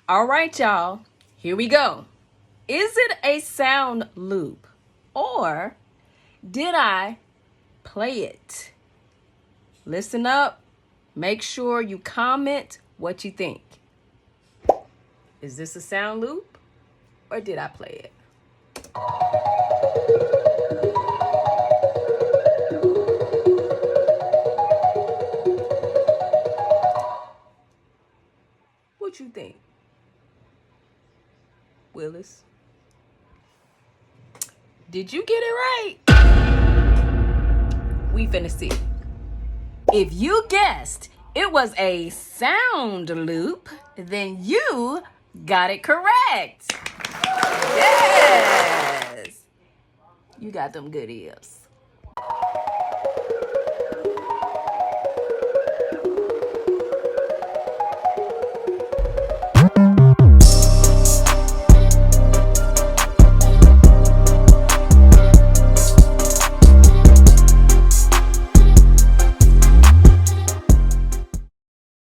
All right, y'all. Here we go. Is it a sound loop or did I play it? Listen up. Make sure you comment what you think. Is this a sound loop or did I play it? What you think, Willis? Did you get it right? We finna see. If you guessed it was a sound loop, then you got it correct. Yes! You got them good ears.